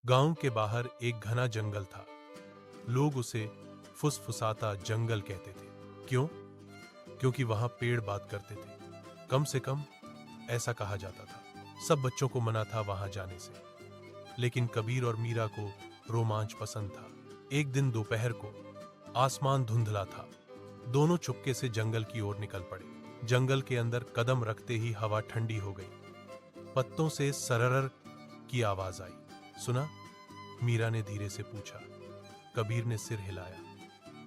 गांव के बाहर एक घना जंगल था। लोग उसे फुसफुसाता जंगल कहते थे। क्यों? क्योंकि वहां पेड़ बात करते थे। कम से कम ऐसा कहा जाता था। सब बच्चों को मना था वहां जाने से, लेकिन कबीर और मीरा को रोमांच पसंद था। एक दिन दोपहर को आसमान धुंधला था। दोनों चुपके से जंगल की ओर निकल पड़े। जंगल के अंदर कदम रखते ही हवा ठंडी हो गई। पत्तों से सररर की आवाज आई। सुना? मीरा ने धीरे से पूछा। कबीर ने सिर हिलाया।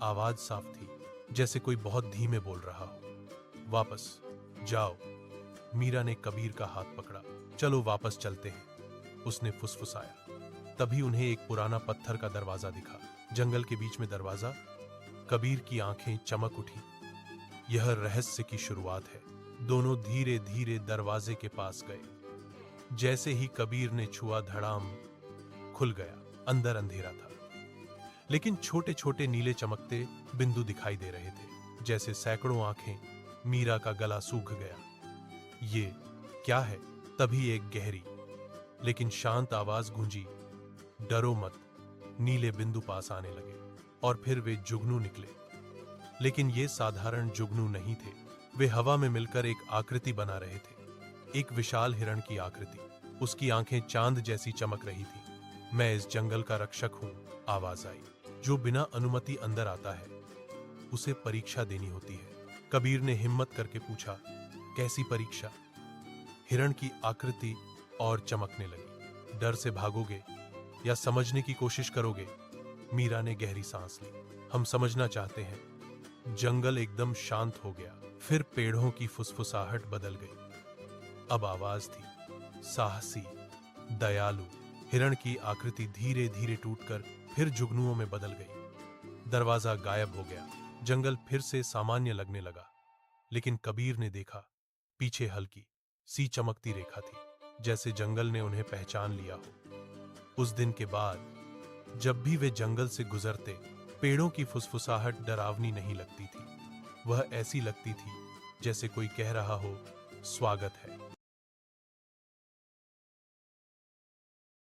आवाज साफ थी, जैसे कोई बहुत धीमे बोल रहा हो। वापस जाओ। मीरा ने कबीर का हाथ पकड़ा। चलो वापस चलते हैं, उसने फुसफुसाया। तभी उन्हें एक पुराना पत्थर का दरवाजा दिखा। जंगल के बीच में दरवाजा। कबीर की आंखें चमक उठी। यह रहस्य की शुरुआत है। दोनों धीरे धीरे दरवाजे के पास गए। जैसे ही कबीर ने छुआ, धड़ाम खुल गया। अंदर अंधेरा था, लेकिन छोटे छोटे नीले चमकते बिंदु दिखाई दे रहे थे, जैसे सैकड़ों आंखें। मीरा का गला सूख गया। ये क्या है? तभी एक गहरी लेकिन शांत आवाज गूंजी। डरो मत। नीले बिंदु पास आने लगे और फिर वे जुगनू निकले। लेकिन ये साधारण जुगनू नहीं थे। वे हवा में मिलकर एक आकृति बना रहे थे, एक विशाल हिरण की आकृति। उसकी आंखें चांद जैसी चमक रही थी। मैं इस जंगल का रक्षक हूं, आवाज आई। जो बिना अनुमति अंदर आता है, उसे परीक्षा देनी होती है। कबीर ने हिम्मत करके पूछा, कैसी परीक्षा? हिरण की आकृति और चमकने लगी। डर से भागोगे या समझने की कोशिश करोगे? मीरा ने गहरी सांस ली। हम समझना चाहते हैं। जंगल एकदम शांत हो गया। फिर पेड़ों की फुसफुसाहट बदल गई। अब आवाज थी, साहसी, दयालु। हिरण की आकृति धीरे धीरे टूटकर फिर जुगनुओं में बदल गई। दरवाजा गायब हो गया। जंगल फिर से सामान्य लगने लगा। लेकिन कबीर ने देखा, पीछे हल्की सी चमकती रेखा थी, जैसे जंगल ने उन्हें पहचान लिया हो। उस दिन के बाद जब भी वे जंगल से गुजरते, पेड़ों की फुसफुसाहट डरावनी नहीं लगती थी। वह ऐसी लगती थी जैसे कोई कह रहा हो, स्वागत है।